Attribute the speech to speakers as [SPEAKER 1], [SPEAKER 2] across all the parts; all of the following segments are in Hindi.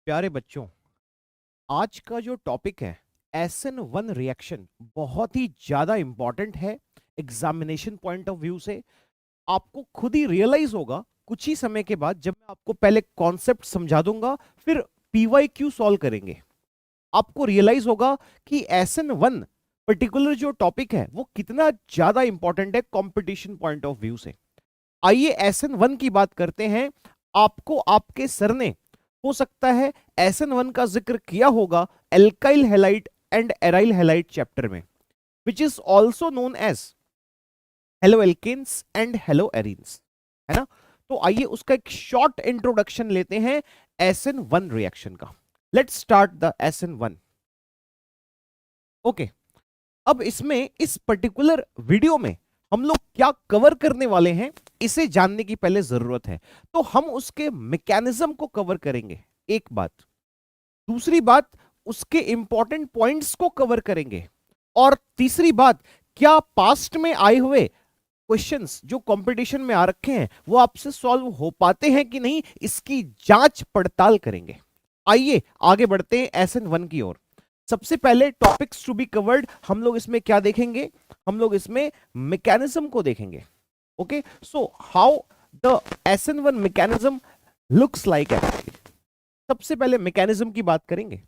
[SPEAKER 1] प्यारे बच्चों, आज का जो टॉपिक है SN1 रिएक्शन बहुत ही ज्यादा इंपॉर्टेंट है एग्जामिनेशन पॉइंट ऑफ व्यू से। आपको खुद ही रियलाइज होगा कुछ ही समय के बाद, जब मैं आपको पहले कॉन्सेप्ट समझा दूंगा, फिर PYQ सॉल्व करेंगे। आपको रियलाइज होगा कि SN1 पर्टिकुलर जो टॉपिक है वो कितना ज्यादा इंपॉर्टेंट है कंपटीशन पॉइंट ऑफ व्यू से। आइए SN1 की बात करते हैं। आपको आपके सर ने हो सकता है SN1 का जिक्र किया होगा alkyl halide and aryl halide chapter में, which is also known as halo alkanes and halo arenes, है ना। तो आइए उसका एक शॉर्ट इंट्रोडक्शन लेते हैं SN1 रिएक्शन का। Let's start the SN1। Okay, अब इसमें इस पर्टिकुलर वीडियो में हम लोग क्या कवर करने वाले हैं, इसे जानने की पहले जरूरत है। तो हम उसके मैकेनिज्म को कवर करेंगे, एक बात। दूसरी बात, उसके इंपॉर्टेंट पॉइंट्स को कवर करेंगे। और तीसरी बात, क्या पास्ट में आए हुए क्वेश्चंस जो कंपटीशन में आ रखे हैं वो आपसे सॉल्व हो पाते हैं कि नहीं, इसकी जांच पड़ताल करेंगे। आइए आगे बढ़ते हैं SN1 की ओर। सबसे पहले टॉपिक्स टू बी कवर्ड, हम लोग इसमें क्या देखेंगे, हम लोग इसमें मैकेनिज्म को देखेंगे। Okay, so how the SN1 mechanism looks like actually. सबसे पहले मैकेनिज्म की बात करेंगे।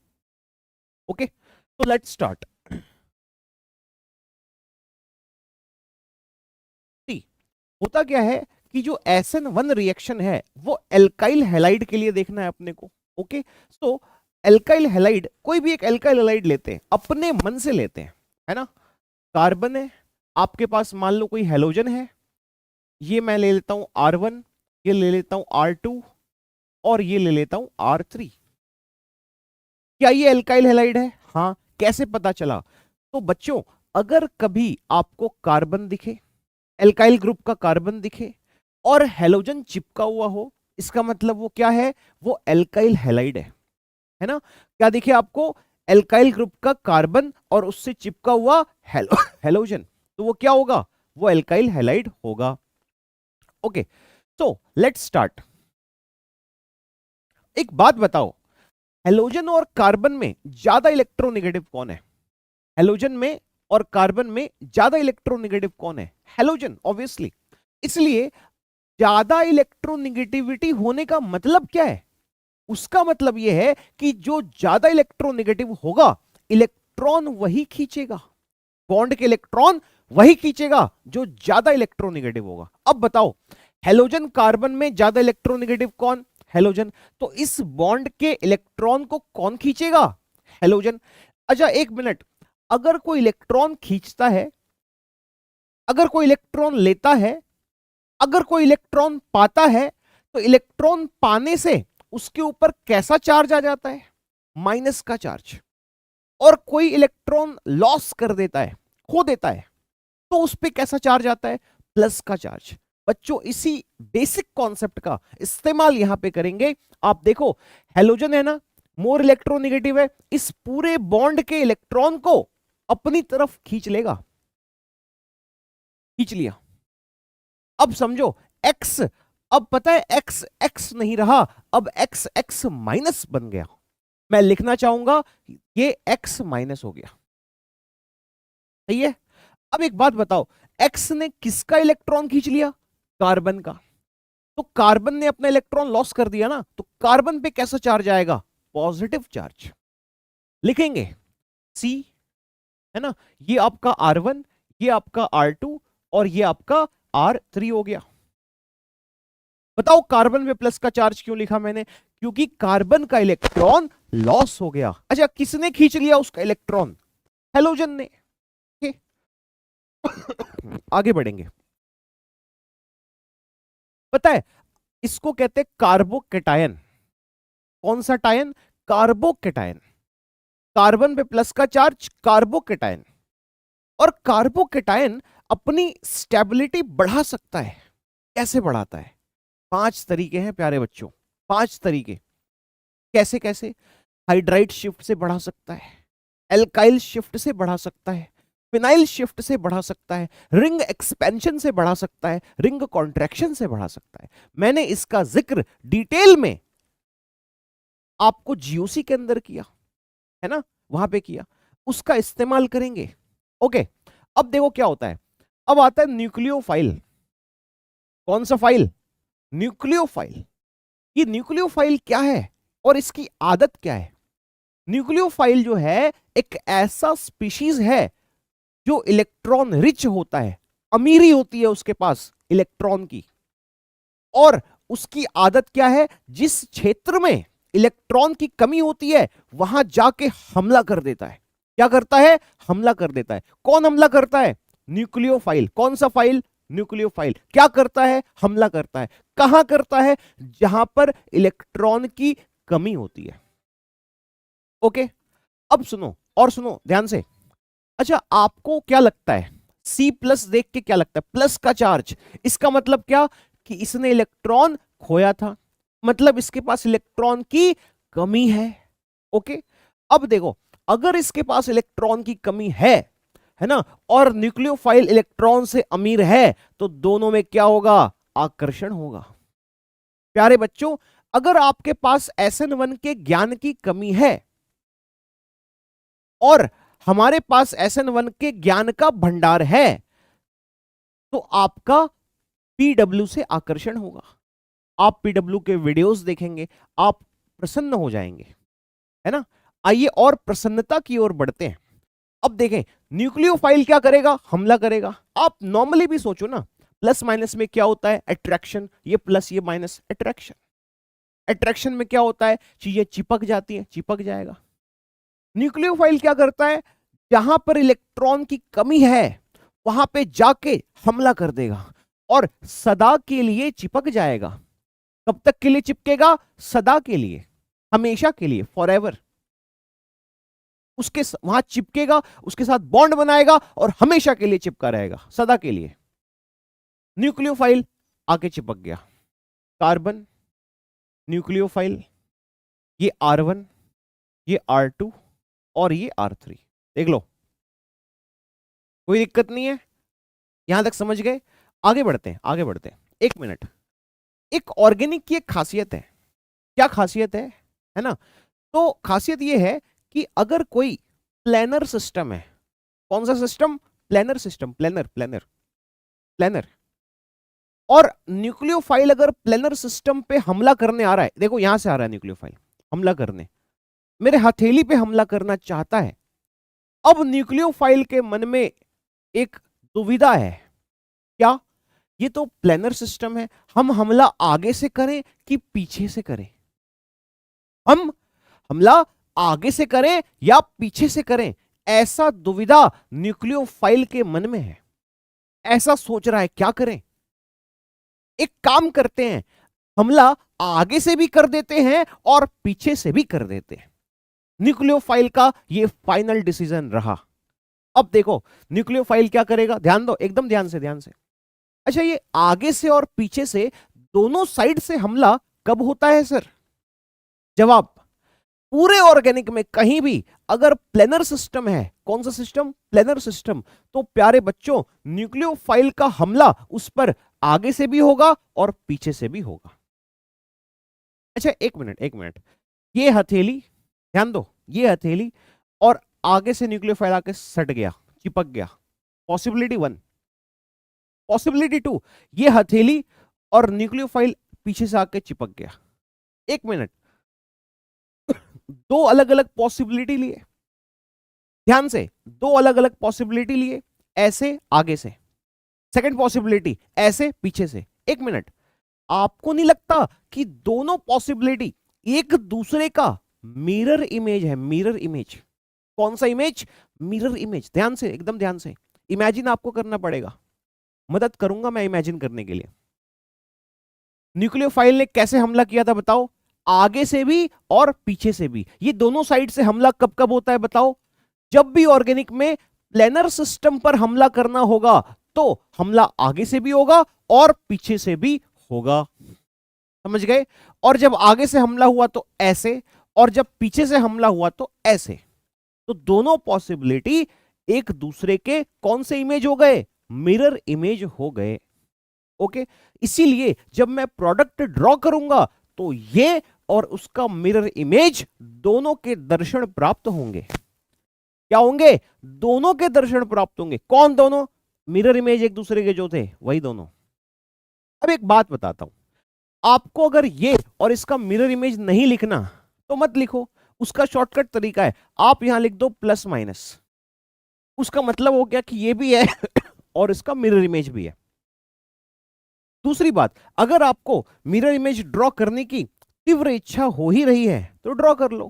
[SPEAKER 1] ओके, तो लेट्स स्टार्ट। होता क्या है कि जो SN1 रिएक्शन है वो एल्काइल हैलाइड के लिए देखना है अपने को। ओके, सो एल्काइल हैलाइड, कोई भी एक एल्काइल हैलाइड लेते हैं, अपने मन से लेते हैं, है ना। कार्बन है आपके पास, मान लो कोई हेलोजन है, ये मैं ले लेता हूं R1, ये ले लेता हूं R2 और ये ले लेता हूं R3। क्या ये एल्काइल हैलाइड है? हाँ। कैसे पता चला? तो बच्चों, अगर कभी आपको कार्बन दिखे, एल्काइल ग्रुप का कार्बन दिखे और हेलोजन चिपका हुआ हो, इसका मतलब वो क्या है, वो एल्काइल हैलाइड है ना। क्या दिखे आपको? एल्काइल ग्रुप का कार्बन और उससे चिपका हुआ हेलोजन, तो वो क्या होगा, वो एल्काइल हैलाइड होगा। ओके, तो लेट्स स्टार्ट। एक बात बताओ, हेलोजन और कार्बन में ज्यादा इलेक्ट्रोनेगेटिव कौन है? हेलोजन में और कार्बन में ज्यादा इलेक्ट्रोनेगेटिव कौन है? Halogen, obviously. इसलिए ज्यादा इलेक्ट्रोनेगेटिविटी होने का मतलब क्या है? उसका मतलब यह है कि जो ज्यादा इलेक्ट्रोनेगेटिव होगा, इलेक्ट्रॉन वही खींचेगा, बॉन्ड के इलेक्ट्रॉन वही खींचेगा जो ज्यादा इलेक्ट्रोनेगेटिव होगा। अब बताओ, हेलोजन कार्बन में ज्यादा इलेक्ट्रोनेगेटिव कौन? हेलोजन। तो इस बॉन्ड के इलेक्ट्रॉन को कौन खींचेगा? हेलोजन। अच्छा एक मिनट, अगर कोई इलेक्ट्रॉन खींचता है, अगर कोई इलेक्ट्रॉन लेता है, अगर कोई इलेक्ट्रॉन पाता है, तो इलेक्ट्रॉन पाने से उसके ऊपर कैसा चार्ज आ जाता है? माइनस का चार्ज। और कोई इलेक्ट्रॉन लॉस कर देता है, खो देता है, तो उस पर कैसा चार्ज आता है? प्लस का चार्ज। बच्चों, इसी बेसिक कॉन्सेप्ट का इस्तेमाल यहां पे करेंगे। आप देखो, हेलोजन है ना, मोर इलेक्ट्रोनेगेटिव है, इस पूरे बॉन्ड के इलेक्ट्रॉन को अपनी तरफ खींच लेगा, खींच लिया। अब समझो एक्स, अब पता है एक्स एक्स नहीं रहा, अब एक्स एक्स माइनस बन गया। मैं लिखना चाहूंगा ये एक्स माइनस हो गया, सही है। अब एक बात बताओ, एक्स ने किसका इलेक्ट्रॉन खींच लिया? कार्बन का। तो कार्बन ने अपना इलेक्ट्रॉन लॉस कर दिया ना, तो कार्बन पे कैसा चार्ज आएगा? Positive charge. लिखेंगे सी, है ना। ये आपका R1, ये आपका R2 और ये आपका R3 हो गया। बताओ कार्बन पे प्लस का चार्ज क्यों लिखा मैंने? क्योंकि कार्बन का इलेक्ट्रॉन लॉस हो गया। अच्छा, किसने खींच लिया उसका इलेक्ट्रॉन? हेलोजन ने। आगे बढ़ेंगे। पता है, इसको कहते हैं कार्बोकेटायन। कौन सा टायन? कार्बोकेटायन। कार्बन पे प्लस का चार्ज, कार्बोकेटायन। और कार्बोकेटायन अपनी स्टेबिलिटी बढ़ा सकता है। कैसे बढ़ाता है? 5 तरीके हैं प्यारे बच्चों, 5 तरीके। कैसे कैसे? हाइड्राइड शिफ्ट से बढ़ा सकता है, एल्काइल शिफ्ट से बढ़ा सकता है, फिनाइल शिफ्ट से बढ़ा सकता है, रिंग एक्सपेंशन से बढ़ा सकता है, रिंग कॉन्ट्रैक्शन से बढ़ा सकता है। मैंने इसका जिक्र डिटेल में आपको जीओसी के अंदर किया है ना, वहां पे किया, उसका इस्तेमाल करेंगे। ओके, अब देखो क्या होता है, अब आता है न्यूक्लियोफाइल। कौन सा फाइल? न्यूक्लियोफाइल। ये न्यूक्लियोफाइल क्या है और इसकी आदत क्या है? न्यूक्लियोफाइल जो है एक ऐसा स्पीशीज है जो इलेक्ट्रॉन रिच होता है, अमीरी होती है उसके पास इलेक्ट्रॉन की। और उसकी आदत क्या है? जिस क्षेत्र में इलेक्ट्रॉन की कमी होती है वहां जाके हमला कर देता है। क्या करता है? हमला कर देता है। कौन हमला करता है? न्यूक्लियोफाइल। कौन सा फाइल? न्यूक्लियोफाइल। क्या करता है? हमला करता है। कहां करता है? जहां पर इलेक्ट्रॉन की कमी होती है। ओके, अब सुनो और सुनो ध्यान से। अच्छा, आपको क्या लगता है सी प्लस देख के क्या लगता है? प्लस का चार्ज, इसका मतलब क्या? कि इसने इलेक्ट्रॉन खोया था, मतलब इसके पास इलेक्ट्रॉन की कमी है। ओके, अब देखो, अगर इसके पास इलेक्ट्रॉन की कमी है ना, और न्यूक्लियोफाइल इलेक्ट्रॉन से अमीर है, तो दोनों में क्या होगा? आकर्षण होगा। प्यारे बच्चों, अगर आपके पास SN1 के ज्ञान की कमी है और हमारे पास SN1 के ज्ञान का भंडार है, तो आपका PW से आकर्षण होगा। आप PW के वीडियोस देखेंगे, आप प्रसन्न हो जाएंगे, है ना। आइए और प्रसन्नता की ओर बढ़ते हैं। अब देखें, न्यूक्लियोफाइल क्या करेगा? हमला करेगा। आप नॉर्मली भी सोचो ना, प्लस माइनस में क्या होता है? अट्रैक्शन। ये प्लस ये माइनस, अट्रैक्शन। अट्रैक्शन में क्या होता है? चीजें चिपक जाती हैं, चिपक जाएगा। न्यूक्लियोफाइल क्या करता है? जहां पर इलेक्ट्रॉन की कमी है वहां पे जाके हमला कर देगा और सदा के लिए चिपक जाएगा। कब तक के लिए चिपकेगा? सदा के लिए, हमेशा के लिए, फॉरएवर। उसके वहां चिपकेगा, उसके साथ बॉन्ड बनाएगा और हमेशा के लिए चिपका रहेगा, सदा के लिए। न्यूक्लियोफाइल आके चिपक गया। कार्बन, न्यूक्लियोफाइल, ये R1, ये R2 और ये R3। देख लो, कोई दिक्कत नहीं है, यहां तक समझ गए? आगे बढ़ते हैं, आगे बढ़ते हैं। एक मिनट, एक ऑर्गेनिक की एक खासियत है। क्या खासियत है ना? तो खासियत ये है कि अगर कोई प्लेनर सिस्टम है, कौन सा system? Planar system, planar planar planar. और न्यूक्लियोफाइल अगर प्लेनर सिस्टम पे हमला करने आ रहा है, देखो यहां से आ रहा है न्यूक्लियोफाइल हमला करने, मेरे हथेली पे हमला करना चाहता है। अब न्यूक्लियोफाइल के मन में एक दुविधा है। क्या? ये तो प्लेनर सिस्टम है, हम हमला आगे से करें कि पीछे से करें? हम हमला आगे से करें या पीछे से करें, ऐसा दुविधा न्यूक्लियोफाइल के मन में है। ऐसा सोच रहा है, क्या करें? एक काम करते हैं, हमला आगे से भी कर देते हैं और पीछे से भी कर देते हैं। न्यूक्लियोफाइल का यह फाइनल डिसीजन रहा। अब देखो न्यूक्लियोफाइल क्या करेगा, ध्यान दो, एकदम ध्यान से, ध्यान से। अच्छा, ये आगे से और पीछे से दोनों साइड से हमला कब होता है सर? जवाब, पूरे ऑर्गेनिक में कहीं भी अगर प्लेनर सिस्टम है, कौन सा सिस्टम? प्लेनर सिस्टम, तो प्यारे बच्चों न्यूक्लियोफाइल का हमला उस पर आगे से भी होगा और पीछे से भी होगा। अच्छा, एक मिनट, एक मिनट, ये हथेली, ध्यान दो, ये हथेली और आगे से न्यूक्लियोफाइल आके सट गया, चिपक गया। पॉसिबिलिटी 1। पॉसिबिलिटी 2, ये हथेली और न्यूक्लियोफाइल पीछे से आके चिपक गया। एक मिनट, दो अलग अलग पॉसिबिलिटी लिए, ध्यान से, दो अलग अलग पॉसिबिलिटी लिए, ऐसे आगे से, सेकंड पॉसिबिलिटी ऐसे पीछे से। एक मिनट, आपको नहीं लगता कि दोनों पॉसिबिलिटी एक दूसरे का मिरर इमेज है? मिरर इमेज, कौन सा इमेज? Mirror image. ध्यान से, एकदम ध्यान से, इमेजिन आपको करना पड़ेगा, मदद करूंगा मैं इमेजिन करने के लिए। न्यूक्लियोफाइल ने कैसे हमला किया था बताओ? आगे से भी और पीछे से भी। ये दोनों साइड से हमला कब कब होता है बताओ? जब भी ऑर्गेनिक में प्लेनर सिस्टम पर हमला करना होगा तो हमला आगे से भी होगा और पीछे से भी होगा। समझ गए? और जब आगे से हमला हुआ तो ऐसे, और जब पीछे से हमला हुआ तो ऐसे। तो दोनों पॉसिबिलिटी एक दूसरे के कौन से इमेज हो गए? मिरर इमेज हो गए। ओके, इसीलिए जब मैं प्रोडक्ट ड्रॉ करूंगा तो ये और उसका मिरर इमेज दोनों के दर्शन प्राप्त होंगे। क्या होंगे? दोनों के दर्शन प्राप्त होंगे। कौन दोनों? मिरर इमेज एक दूसरे के जो थे वही दोनों। अब एक बात बताता हूं, आपको अगर ये और इसका मिरर इमेज नहीं लिखना तो मत लिखो। उसका शॉर्टकट तरीका है, आप यहां लिख दो प्लस माइनस। उसका मतलब हो गया कि ये भी है और इसका मिरर इमेज भी है। दूसरी बात, अगर आपको मिरर इमेज ड्रॉ करने की तीव्र इच्छा हो ही रही है तो ड्रॉ कर लो,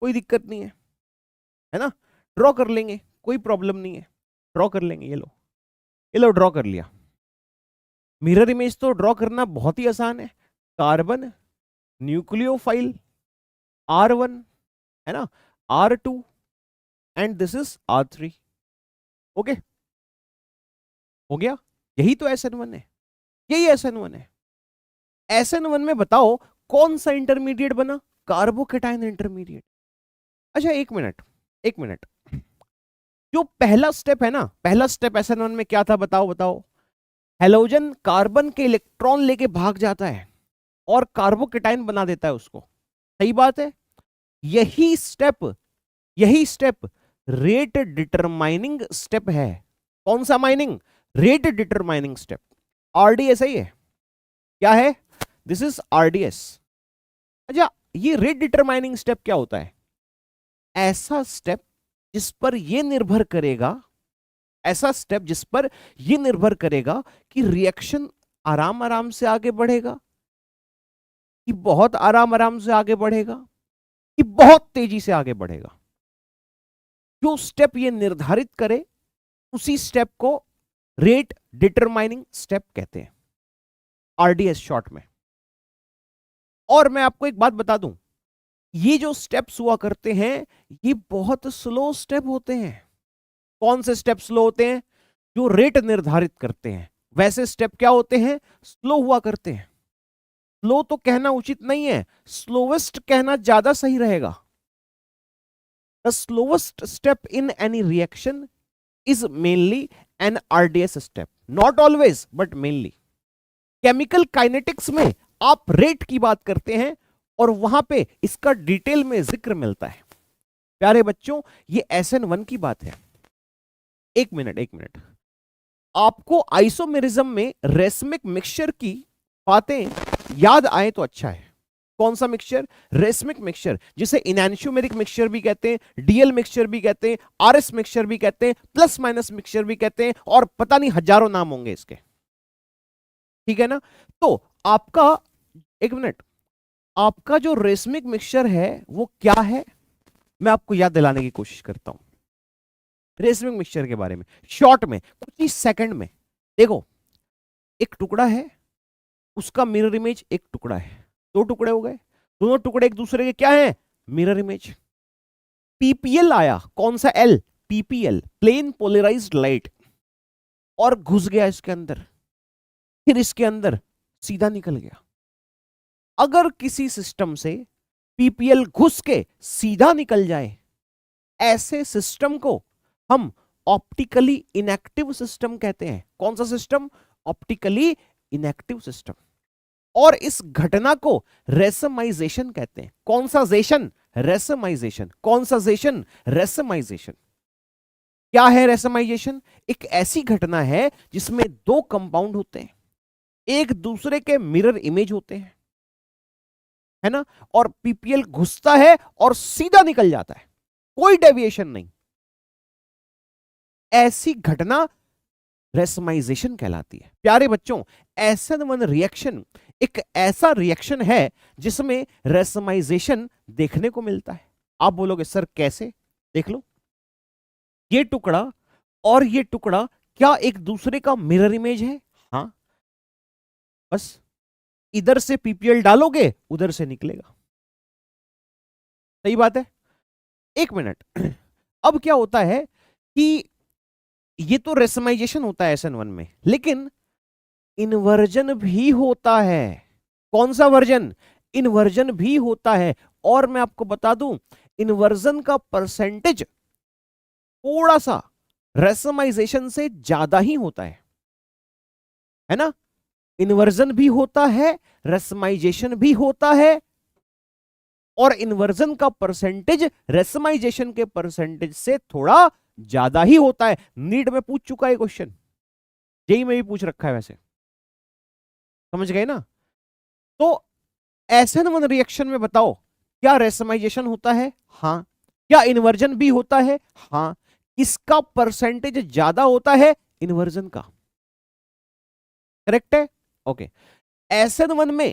[SPEAKER 1] कोई दिक्कत नहीं है ना। ड्रॉ कर लेंगे, कोई प्रॉब्लम नहीं है, ड्रॉ कर लेंगे। ये लो ड्रॉ कर लिया। मिरर इमेज तो ड्रॉ करना बहुत ही आसान है। कार्बन न्यूक्लियोफाइल R1 है ना, R2 and this is R3। Okay, हो गया। यही तो SN1 है, यही SN1 है। SN1 में बताओ कौन सा इंटरमीडिएट बना? Carbocation intermediate. अच्छा एक मिनट, जो पहला स्टेप है ना, पहला स्टेप SN1 में क्या था? बताओ। हेलोजन कार्बन के इलेक्ट्रॉन लेके भाग जाता है और कार्बोकेटाइन बना देता है उसको। सही बात है। यही स्टेप रेट डिटरमाइनिंग स्टेप है। कौन सा mining? Rate determining step. RDS सही है। क्या है? This is RDS। अच्छा, ये रेट डिटरमाइनिंग स्टेप क्या होता है? ऐसा स्टेप जिस पर यह निर्भर करेगा कि रिएक्शन आराम आराम से आगे बढ़ेगा, कि बहुत आराम आराम से आगे बढ़ेगा, कि बहुत तेजी से आगे बढ़ेगा। जो स्टेप ये निर्धारित करे उसी स्टेप को रेट डिटरमाइनिंग स्टेप कहते हैं, RDS शॉर्ट में। और मैं आपको एक बात बता दूं, ये जो स्टेप्स हुआ करते हैं ये बहुत स्लो स्टेप होते हैं। कौन से स्टेप स्लो होते हैं? जो रेट निर्धारित करते हैं वैसे स्टेप क्या होते हैं? स्लो हुआ करते हैं। स्लो तो कहना उचित नहीं है, स्लोवेस्ट कहना ज्यादा सही रहेगा। The slowest step in any reaction is mainly an RDS step, not always but mainly। Chemical kinetics में आप रेट की बात करते हैं और वहां पे इसका डिटेल में जिक्र मिलता है। प्यारे बच्चों, ये SN1 की बात है। एक मिनट, आपको आइसोमेरिज्म में रेसमिक मिक्सचर की बातें याद आए तो अच्छा है। कौन सा मिक्सचर? रेसमिक मिक्सचर, जिसे इनैंशियोमेरिक मिक्सचर भी कहते हैं, डीएल मिक्सचर भी कहते हैं, RS मिक्सचर भी कहते हैं, प्लस माइनस मिक्सचर भी कहते हैं, और पता नहीं हजारों नाम होंगे इसके। ठीक है ना? तो आपका एक मिनट, आपका जो रेसमिक मिक्सचर है वो क्या है? मैं आपको याद दिलाने की कोशिश करता हूं रेसमिक मिक्सचर के बारे में शॉर्ट में, कुछ ही सेकंड में। देखो, एक टुकड़ा है, उसका मिरर इमेज एक टुकड़ा है, दो टुकड़े हो गए, दोनों टुकड़े एक दूसरे के क्या है? Mirror image. PPL आया, कौन सा L? PPL, plane polarised light, और घुस गया इसके अंदर, फिर इसके अंदर सीधा निकल गया। अगर किसी सिस्टम से PPL घुस के सीधा निकल जाए, ऐसे सिस्टम को हम ऑप्टिकली इनएक्टिव सिस्टम कहते हैं। कौन सा सिस्टम? Optically inactive system. और इस घटना को रेसमाइजेशन कहते हैं। कौन सा जेशन? रेसमाइजेशन। कौन सा जेशन? रेसमाइजेशन। क्या है रेसमाइजेशन? एक ऐसी घटना है जिसमें दो कंपाउंड होते हैं, एक दूसरे के मिरर इमेज होते हैं, है ना, और PPL घुसता है और सीधा निकल जाता है, कोई डेविएशन नहीं। ऐसी घटना रेसमाइजेशन कहलाती है। प्यारे बच्चों, SN1 रिएक्शन एक ऐसा रिएक्शन है जिसमें रेसमाइजेशन देखने को मिलता है। आप बोलोगे सर कैसे? देख लो, ये टुकड़ा और ये टुकड़ा क्या एक दूसरे का मिरर इमेज है? हां, बस इधर से PPL डालोगे उधर से निकलेगा। सही बात है। एक मिनट, अब क्या होता है कि ये तो रेसमाइजेशन होता है SN1 में, लेकिन इन्वर्जन भी होता है। कौन सा वर्जन? इन्वर्जन भी होता है। और मैं आपको बता दूं, इन्वर्जन का परसेंटेज थोड़ा सा रेसमाइजेशन से ज्यादा ही होता है ना। इन्वर्जन भी होता है, रेसमाइजेशन भी होता है, और इन्वर्जन का परसेंटेज रेसमाइजेशन के परसेंटेज से थोड़ा ज्यादा ही होता है। नीट में पूछ चुका है क्वेश्चन, जेई में भी पूछ रखा है वैसे, समझ गए ना? तो SN1 रिएक्शन में बताओ क्या रेसमाइजेशन होता है? हाँ। क्या इन्वर्जन भी होता है? हाँ। किसका परसेंटेज ज्यादा होता है? इन्वर्जन का। करेक्ट है? ओके। SN1 में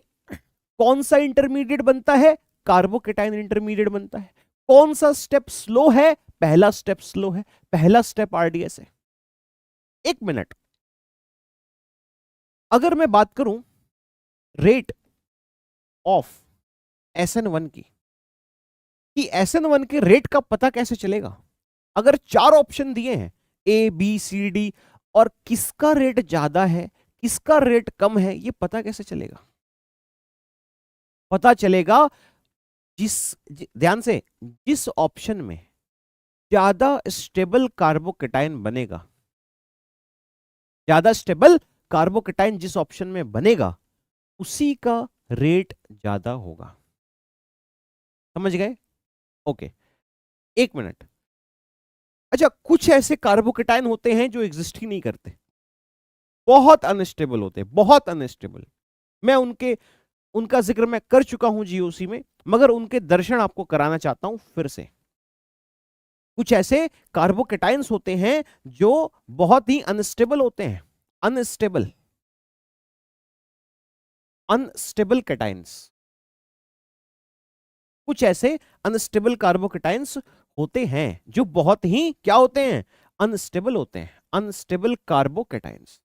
[SPEAKER 1] कौन सा इंटरमीडिएट बनता है? कार्बोकेटाइन इंटरमीडिएट बनता है। कौन सा स्टेप स्लो है? पहला स्टेप स्लो है, पहला स्टेप RDS है। एक मिनट, अगर मैं बात करूं रेट ऑफ SN1 की, कि SN1 के रेट का पता कैसे चलेगा? अगर 4 ऑप्शन दिए हैं ABCD, और किसका रेट ज्यादा है किसका रेट कम है, ये पता कैसे चलेगा? पता चलेगा ध्यान से, जिस ऑप्शन में ज्यादा स्टेबल कार्बोकेटाइन बनेगा, ज्यादा स्टेबल कार्बोकेटाइन जिस ऑप्शन में बनेगा, उसी का रेट ज्यादा होगा। समझ गए? ओके। एक मिनट, अच्छा, कुछ ऐसे कार्बोकेटाइन होते हैं जो एग्जिस्ट ही नहीं करते, बहुत अनस्टेबल होते हैं, बहुत अनस्टेबल। मैं उनका जिक्र मैं कर चुका हूं जीओसी में, मगर उनके दर्शन आपको कराना चाहता हूं फिर से। कुछ ऐसे कार्बोकेटाइंस होते हैं जो बहुत ही अनस्टेबल होते हैं, अनस्टेबल, अनस्टेबल कैटाइंस। कुछ ऐसे अनस्टेबल कार्बोकेटाइंस होते हैं जो बहुत ही क्या होते हैं? अनस्टेबल होते हैं, अनस्टेबल कार्बोकेटाइंस।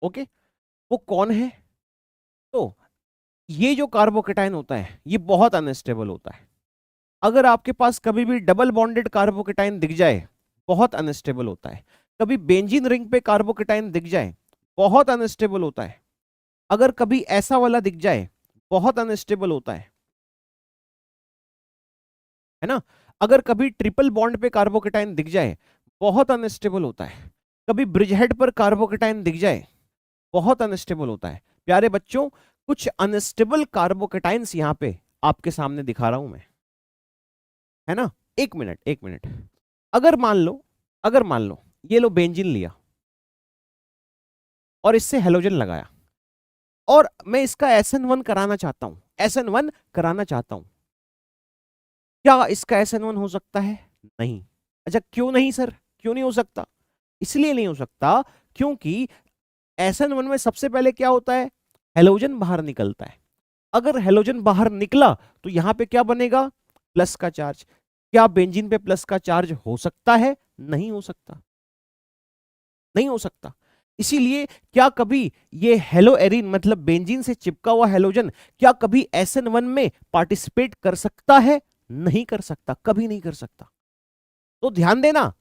[SPEAKER 1] ओके, वो कौन है? तो ये जो कार्बोकेटाइन होता है ये बहुत अनस्टेबल होता है। अगर आपके पास कभी भी डबल बॉन्डेड कार्बोकेटाइन दिख जाए, बहुत अनस्टेबल होता है। कभी बेंजीन रिंग पे कार्बोकेटाइन दिख जाए, बहुत अनस्टेबल होता है। अगर कभी ऐसा वाला दिख जाए, बहुत अनस्टेबल होता है ना? अगर कभी ट्रिपल बॉन्ड पे कार्बोकेटाइन दिख जाए, बहुत अनस्टेबल होता है। कभी ब्रिजहेड पर कार्बोकेटाइन दिख जाए, बहुत अनस्टेबल होता है। प्यारे बच्चों, कुछ अनस्टेबल कार्बोकेटाइंस यहां पे आपके सामने दिखा रहा हूं मैं, है ना? एक मिनट, एक मिनट, अगर मान लो, अगर मान लो ये लो बेंजीन लिया और इससे हेलोजन लगाया, और मैं इसका SN1 कराना चाहता हूं, SN1 कराना चाहता हूं, क्या इसका SN1 हो सकता है? नहीं। अच्छा, क्यों नहीं सर, क्यों नहीं हो सकता? इसलिए नहीं हो सकता क्योंकि SN1 में सबसे पहले क्या होता है? हेलोजन बाहर निकलता है। अगर हेलोजन बाहर निकला तो यहां पे क्या बनेगा? प्लस का चार्ज। क्या बेंजीन पे प्लस का चार्ज हो सकता है? नहीं हो सकता, नहीं हो सकता। इसीलिए क्या कभी ये हेलो एरिन मतलब बेंजीन से चिपका हुआ हेलोजन क्या कभी SN1 में पार्टिसिपेट कर सकता है? नहीं कर सकता, कभी नहीं कर सकता। तो ध्यान देना,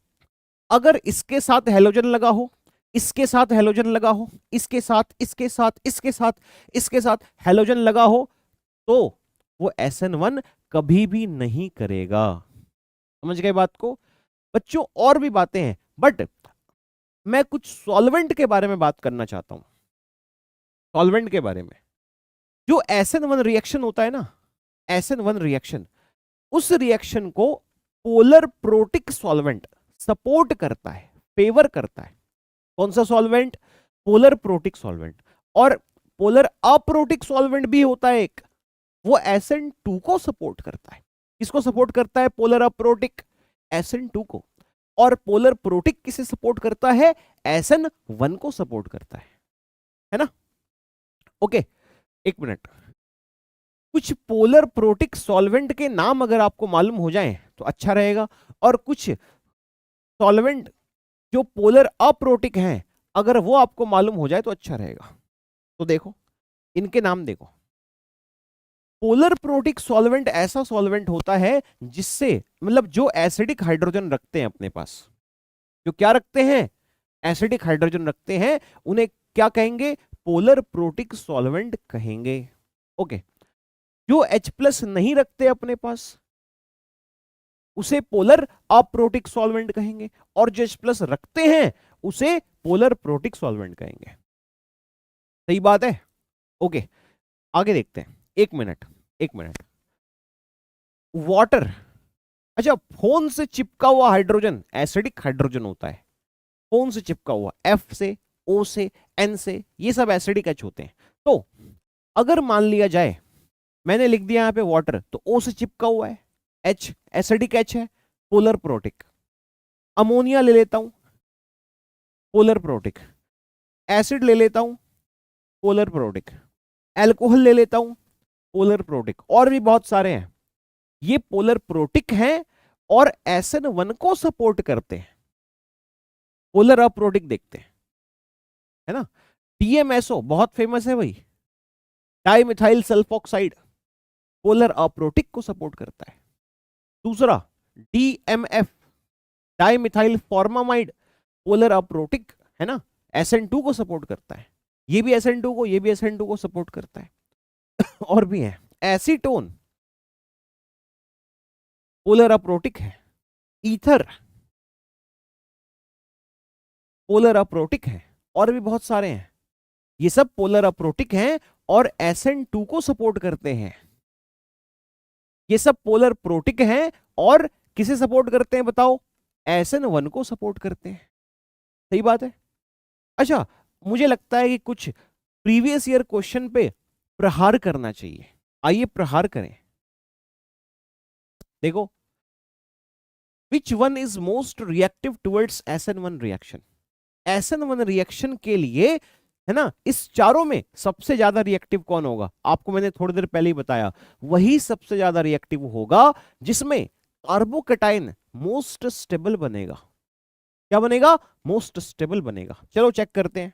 [SPEAKER 1] अगर इसके साथ हेलोजन लगा हो, इसके साथ हेलोजन लगा हो, इसके साथ, इसके साथ, इसके साथ, इसके साथ हेलोजन लगा हो, तो वो SN1 कभी भी नहीं करेगा। समझ गए बात को? बच्चों और भी बातें हैं, बट मैं कुछ सॉल्वेंट के बारे में बात करना चाहता हूं। सॉल्वेंट के बारे में, जो SN1 रिएक्शन होता है ना, SN1 रिएक्शन, उस रिएक्शन को पोलर प्रोटिक सॉल्वेंट सपोर्ट करता है, फेवर करता है। कौन सा सॉल्वेंट? Polar protic solvent. और पोलर अप्रोटिक सॉल्वेंट भी होता है एक, वो SN2 को सपोर्ट करता है। किसको सपोर्ट करता है? पोलर अप्रोटिक, SN2 को। और पोलर प्रोटिक किसे सपोर्ट करता है? SN1 को सपोर्ट करता है ना? ओके, एक मिनट, कुछ पोलर प्रोटिक सॉल्वेंट के नाम अगर आपको मालूम हो जाए तो अच्छा रहेगा, और कुछ सॉल्वेंट जो पोलर अप्रोटिक हैं अगर वो आपको मालूम हो जाए तो अच्छा रहेगा। तो देखो, इनके नाम देखो। पोलर प्रोटिक सॉल्वेंट ऐसा सॉल्वेंट होता है जिससे, मतलब जो एसिडिक हाइड्रोजन रखते हैं अपने पास, जो क्या रखते हैं? एसिडिक हाइड्रोजन रखते हैं, उन्हें क्या कहेंगे? पोलर प्रोटिक सॉल्वेंट कहेंगे। ओके, जो H+ नहीं रखते अपने पास उसे पोलर अप्रोटिक सॉल्वेंट कहेंगे, और जो H+ रखते हैं उसे पोलर प्रोटिक सॉल्वेंट कहेंगे। सही बात है? ओके, आगे देखते हैं। एक मिनट, एक मिनट। वाटर, अच्छा फोन से चिपका हुआ हाइड्रोजन एसिडिक हाइड्रोजन होता है। फोन से चिपका हुआ, एफ से, ओ से, एन से, ये सब एसिडिक एच होते हैं। तो अगर मान लिया जाए मैंने लिख दिया यहां पे वाटर, तो ओ से चिपका हुआ है, एच एसिडिक एच है, पोलर प्रोटिक। अमोनिया ले लेता हूं, पोलर प्रोटिक। एसिड ले लेता हूं, पोलर प्रोटिक। एल्कोहल ले लेता हूं, पोलर प्रोटिक। और भी बहुत सारे हैं, ये पोलर प्रोटिक हैं और SN1 को सपोर्ट करते हैं। पोलर अप्रोटिक देखते हैं, है ना। TMSO बहुत फेमस है भाई, di methyl sulphoxide, polar aprotic को सपोर्ट करता है। दूसरा DMF, di methyl formamide, polar aprotic, है ना, SN2 को सपोर्ट करता है। ये भी SN2 को, ये भी SN2 को सपोर्ट करता है। और भी है, एसीटोन पोलर अप्रोटिक है, ईथर पोलर अप्रोटिक है, और भी बहुत सारे हैं। ये सब पोलर अप्रोटिक हैं और SN2 को सपोर्ट करते हैं। ये सब पोलर प्रोटिक हैं और किसे सपोर्ट करते हैं बताओ? SN1 को सपोर्ट करते हैं। सही बात है। अच्छा, मुझे लगता है कि कुछ प्रीवियस ईयर क्वेश्चन पे प्रहार करना चाहिए। आइए प्रहार करें। देखो, which one is most reactive towards SN1 reaction? SN1 reaction के लिए, है ना, इस चारों में सबसे ज्यादा रिएक्टिव कौन होगा? आपको मैंने थोड़ी देर पहले ही बताया, वही सबसे ज्यादा रिएक्टिव होगा जिसमें कार्बोकेटाइन मोस्ट स्टेबल बनेगा। क्या बनेगा? मोस्ट स्टेबल बनेगा। चलो चेक करते हैं,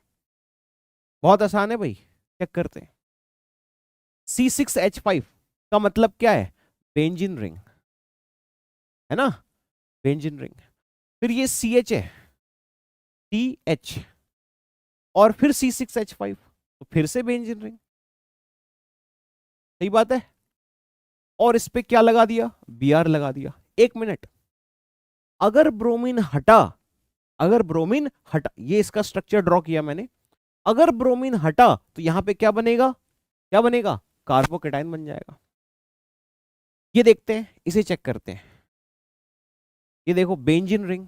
[SPEAKER 1] बहुत आसान है भाई, चेक करते हैं। C6H5 का मतलब क्या है? बेंजीन रिंग, है ना, बेंजीन रिंग। फिर ये CH है, CH, और फिर C6H5, तो फिर से बेंजीन रिंग। सही बात है। और इस पे क्या लगा दिया? Br लगा दिया। एक मिनट, अगर ब्रोमीन हटा, अगर ब्रोमीन हटा, ये इसका स्ट्रक्चर ड्रॉ किया मैंने, अगर ब्रोमीन हटा तो यहां पे क्या बनेगा? क्या बनेगा? कार्बोकेटाइन बन जाएगा। ये देखते हैं, इसे चेक करते हैं। ये देखो बेंजीन रिंग,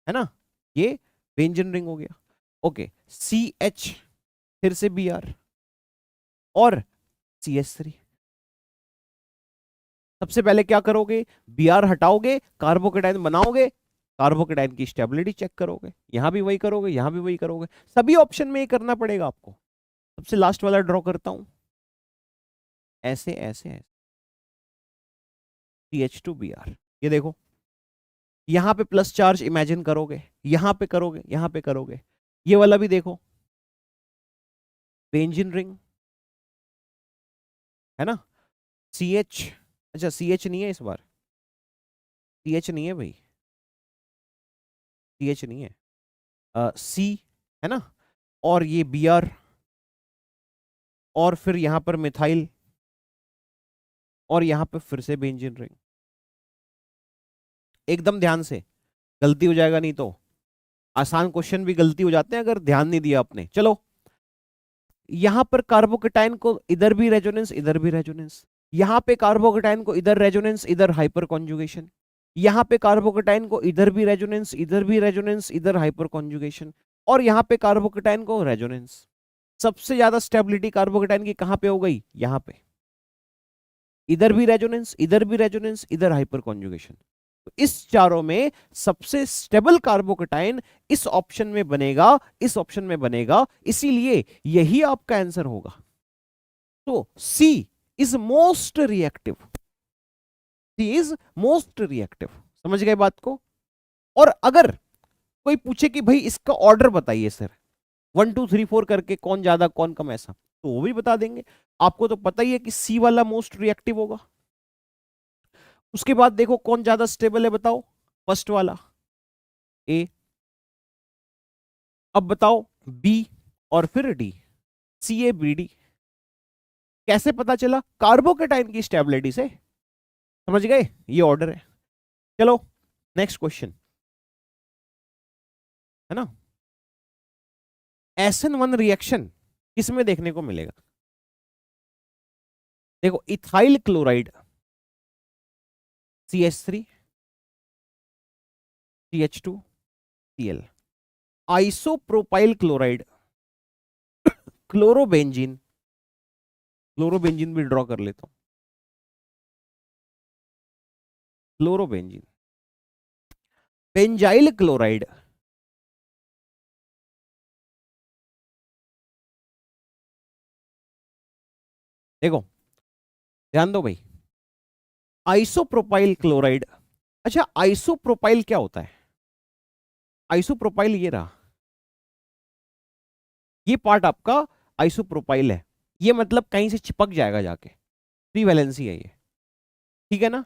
[SPEAKER 1] है ना, ये बेंजीन रिंग हो गया। ओके, CH, फिर से Br, और CH3। सबसे पहले क्या करोगे? Br हटाओगे, कार्बोकेटाइन बनाओगे, कार्बोकेटाइन की स्टेबिलिटी चेक करोगे। यहां भी वही करोगे, यहां भी वही करोगे, सभी ऑप्शन में ये करना पड़ेगा आपको। सबसे लास्ट वाला ड्रॉ करता हूं, ऐसे ऐसे ऐसे, CH2Br। ये देखो, यहां पे प्लस चार्ज इमेजिन करोगे, यहां पे करोगे, यहां पे करोगे। ये वाला भी देखो, बेंजीन रिंग, है ना, CH, अच्छा CH नहीं है इस बार, CH नहीं है भाई, CH नहीं है, C, है ना, और ये Br, और फिर यहां पर मिथाइल, और यहां पे फिर से बेंजीन रिंग। एकदम ध्यान से, गलती हो जाएगा नहीं तो। आसान क्वेश्चन भी गलती हो जाते हैं अगर ध्यान नहीं दिया आपने। चलो, यहां पर कार्बोकेटाइन को इधर भी रेजोनेंस, इधर भी रेजोनेंस, यहां पे कार्बोकेटाइन को इधर रेजोनेंस, इधर हाइपर कॉन्जुगेशन, यहां पे कार्बोकेटाइन को इधर भी रेजोनेंस, इधर भी रेजोनेंस, इधर हाइपर कॉन्जुगेशन, और यहां पे कार्बोकेटाइन को रेजोनेंस। सबसे ज्यादा स्टेबिलिटी कार्बोकेटाइन की कहां पे हो गई? यहां पे, इधर भी रेजोनेंस, इधर भी रेजोनेंस, इधर हाइपर कॉन्जुगेशन। तो इस चारों में सबसे स्टेबल कार्बोकेटाइन इस ऑप्शन में बनेगा, इस ऑप्शन में बनेगा, इसीलिए यही आपका आंसर होगा। तो C is most reactive, C is most reactive. समझ गए बात को? और अगर कोई पूछे कि भाई इसका ऑर्डर बताइए सर, 1 2 3 4 करके, कौन ज्यादा कौन कम, ऐसा, तो वो भी बता देंगे। आपको तो पता ही है कि C वाला मोस्ट रिएक्टिव होगा। उसके बाद देखो कौन ज्यादा स्टेबल है, बताओ? फर्स्ट वाला A, अब बताओ B, और फिर D, CABD। कैसे पता चला? कार्बोकेटाइन की स्टेबिलिटी से। समझ गए? ये ऑर्डर है। चलो नेक्स्ट क्वेश्चन, है ना। SN1 रिएक्शन किसमें देखने को मिलेगा? देखो ethyl chloride CH3 CH2 Cl, isopropyl chloride chlorobenzene, chlorobenzene भी ड्रॉ कर लेता हूं, क्लोरोबेंजीन, बेंजाइल क्लोराइड, देखो ध्यान दो भाई, आइसोप्रोपाइल क्लोराइड। अच्छा आइसोप्रोपाइल क्या होता है? आइसोप्रोपाइल ये रहा, ये पार्ट आपका आइसोप्रोपाइल है, ये मतलब कहीं से चिपक जाएगा जाके, थ्री वैलेंसी है ये, ठीक है ना।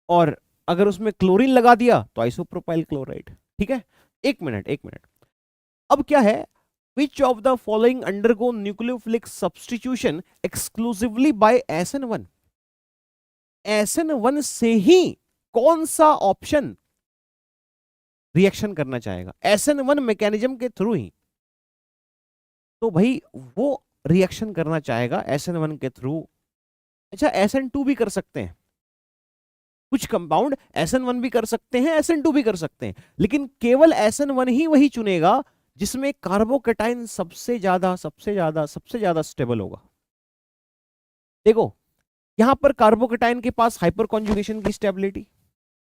[SPEAKER 1] और अगर उसमें क्लोरीन लगा दिया तो आइसोप्रोपाइल क्लोराइड, ठीक है। एक मिनट एक मिनट, अब क्या है, which of the following undergo nucleophilic substitution exclusively by SN1, SN1 से ही कौन सा ऑप्शन रिएक्शन करना चाहेगा, SN1 मैकेनिज्म के थ्रू ही, तो भाई वो रिएक्शन करना चाहेगा SN1 के थ्रू। अच्छा SN2 भी कर सकते हैं, कुछ कंपाउंड SN1 भी कर सकते हैं, SN2 भी कर सकते हैं, लेकिन केवल SN1 ही वही चुनेगा जिसमें कार्बोकेटाइन सबसे ज्यादा स्टेबल होगा। देखो यहां पर कार्बोकेटाइन के पास हाइपर कॉन्जुगेशन की स्टेबिलिटी,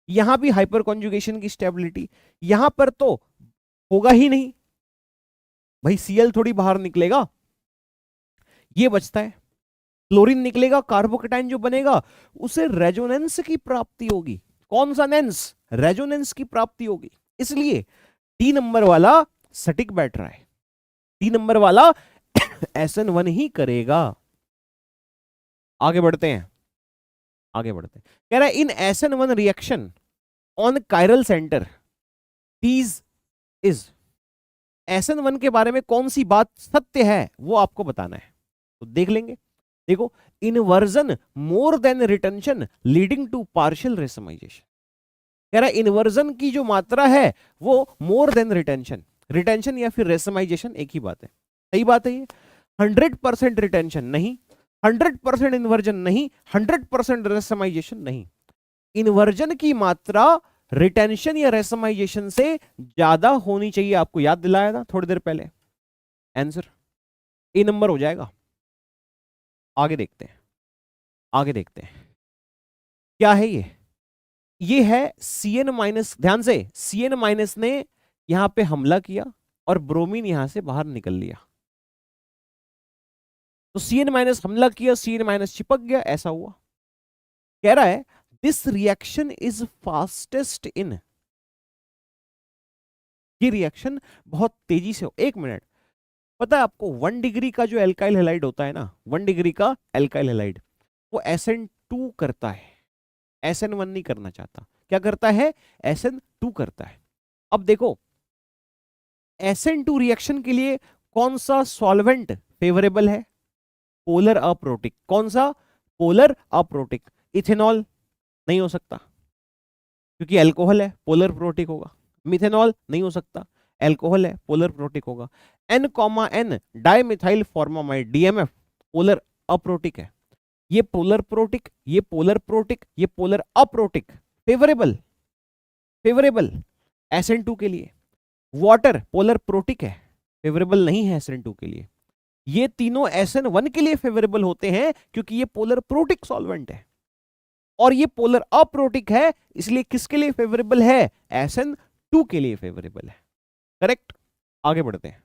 [SPEAKER 1] यहां भी हाइपर कॉन्जुगेशन की स्टेबिलिटी, यहां पर तो होगा ही नहीं भाई, Cl थोड़ी बाहर निकलेगा, ये बचता है, क्लोरीन निकलेगा, कार्बोकेटाइन जो बनेगा उसे रेजोनेंस की प्राप्ति होगी। कौन सा नेंस? रेजोनेंस की प्राप्ति होगी। इसलिए डी नंबर वाला सटीक बैठ रहा है, डी नंबर वाला SN1 ही करेगा। आगे बढ़ते हैं, आगे बढ़ते हैं, कह रहा है in SN1 reaction on chiral centre पीज इज, SN1 के बारे में कौन सी बात सत्य है वो आपको बताना है, तो देख लेंगे। देखो inversion more than retention leading to partial racemisation, कह रहा है इनवर्जन की जो मात्रा है वो मोर देन रिटेंशन, रिटेंशन या फिर रेसमाइजेशन एक ही बात है, सही बात है ये। 100% रिटेंशन नहीं, 100% इन्वर्जन नहीं, 100% रेसमाइजेशन नहीं, इन्वर्जन की मात्रा रिटेंशन या रेसमाइजेशन से ज्यादा होनी चाहिए, आपको याद दिलाया था थोड़ी देर पहले, आंसर ए नंबर हो जाएगा। आगे देखते हैं, आगे देखते हैं क्या है ये है CN-, ध्यान से, CN- ने यहां पे हमला किया और ब्रोमीन यहां से बाहर निकल लिया, तो CN- हमला किया, CN- चिपक गया, ऐसा हुआ। कह रहा है this reaction is fastest in, ये रिएक्शन बहुत तेजी से हो, एक मिनट, पता है आपको 1 डिग्री का जो एल्काइल हैलाइड होता है ना, 1 डिग्री का एल्काइल हैलाइड वो SN2 करता है, SN1 नहीं करना चाहता, क्या करता है, SN2 करता है। अब देखो SN2 रिएक्शन के लिए कौन सा सॉल्वेंट फेवरेबल है, पोलर अप्रोटिक, कौन सा, पोलर अप्रोटिक, इथेनॉल नहीं हो सकता क्योंकि अल्कोहल है, पोलर प्रोटिक होगा, मिथेनॉल नहीं हो सकता, अल्कोहल है, पोलर प्रोटिक होगा, N, dimethyl formamide DMF polar aprotic है, ये पोलर प्रोटिक, ये पोलर प्रोटिक, ये polar aprotic, favourable, favourable SN2 के लिए। वाटर पोलर प्रोटिक है, फेवरेबल नहीं है SN2 के लिए। ये तीनों SN1 के लिए फेवरेबल होते हैं क्योंकि ये पोलर प्रोटिक सॉल्वेंट है, और ये पोलर अप्रोटिक है, इसलिए किसके लिए फेवरेबल है, SN2 के लिए फेवरेबल है, करेक्ट। आगे बढ़ते हैं,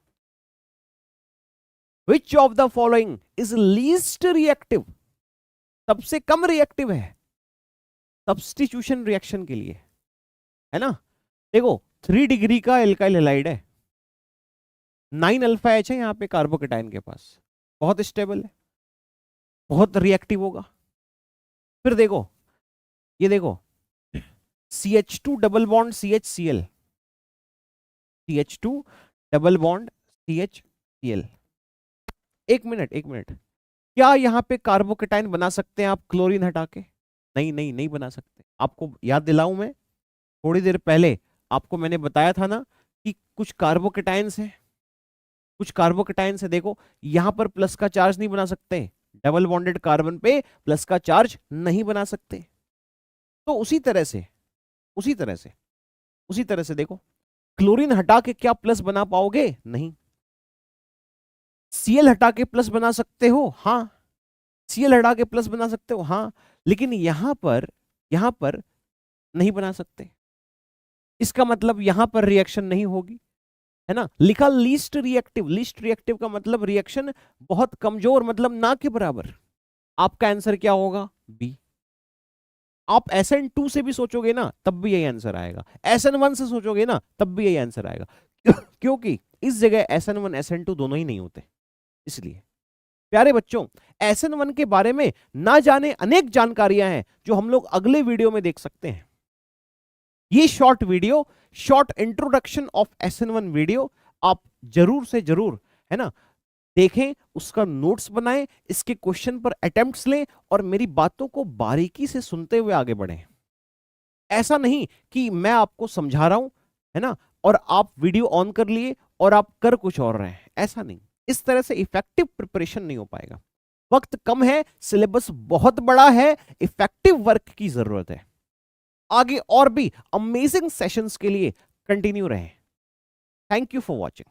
[SPEAKER 1] विच of the following is least reactive, सबसे कम रिएक्टिव है सब्स्टिट्यूशन रिएक्शन के लिए, है ना। देखो 3 डिग्री का एल्काइल हैलाइड है, 9 अल्फा H है यहाँ पे कार्बोकेटाइन के पास, बहुत स्टेबल है, बहुत रिएक्टिव होगा। फिर देखो ये देखो CH2 double bond CHCl, CH2 double bond CHCl, एक मिनट एक मिनट, क्या यहाँ पे कार्बोकेटाइन बना सकते हैं आप क्लोरीन हटा के, नहीं नहीं नहीं बना सकते। आपको याद दिलाऊं मैं, थोड़ी देर पहले आपको मैंने बताया था ना कि कुछ कार्बोकेटाइंस हैं, कुछ कार्बोकेटाइंस है, देखो यहां पर प्लस का चार्ज नहीं बना सकते, डबल बॉन्डेड कार्बन पे प्लस का चार्ज नहीं बना सकते। तो उसी तरह से देखो, क्लोरीन हटा के क्या प्लस बना पाओगे? नहीं। Cl हटा के प्लस बना सकते हो? हाँ। Cl हटा के प्लस बना सकते हो? हाँ। लेकिन यहां पर नहीं बना सकते। इसका मतलब यहां पर रिएक्शन नहीं होगी, है ना। लिखा लीस्ट रिएक्टिव का मतलब रिएक्शन बहुत कमजोर, मतलब ना के बराबर। आपका आंसर क्या होगा? बी। आप SN2 से भी सोचोगे ना तब भी यही आंसर आएगा, SN1 से सोचोगे ना तब भी यही आंसर आएगा, क्योंकि इस जगह SN1 SN2 दोनों ही नहीं होते। इसलिए प्यारे बच्चों, SN1 के बारे में ना जाने अनेक जानकारियां हैं जो हम लोग अगले वीडियो में देख सकते हैं। ये short video, short introduction of SN1 video आप जरूर से जरूर, है ना, देखें, उसका नोट्स बनाएं, इसके क्वेश्चन पर अटेम्प्ट्स लें और मेरी बातों को बारीकी से सुनते हुए आगे बढ़ें। ऐसा नहीं कि मैं आपको समझा रहा हूं, है ना, और आप वीडियो ऑन कर लिए और आप कर कुछ और रहे हैं, ऐसा नहीं। इस तरह से इफेक्टिव प्रिपरेशन नहीं हो पाएगा। वक्त कम है, सिलेबस बहुत बड़ा है, इफेक्टिव वर्क की जरूरत है। आगे और भी अमेजिंग सेशंस के लिए कंटिन्यू रहें। Thank you for watching.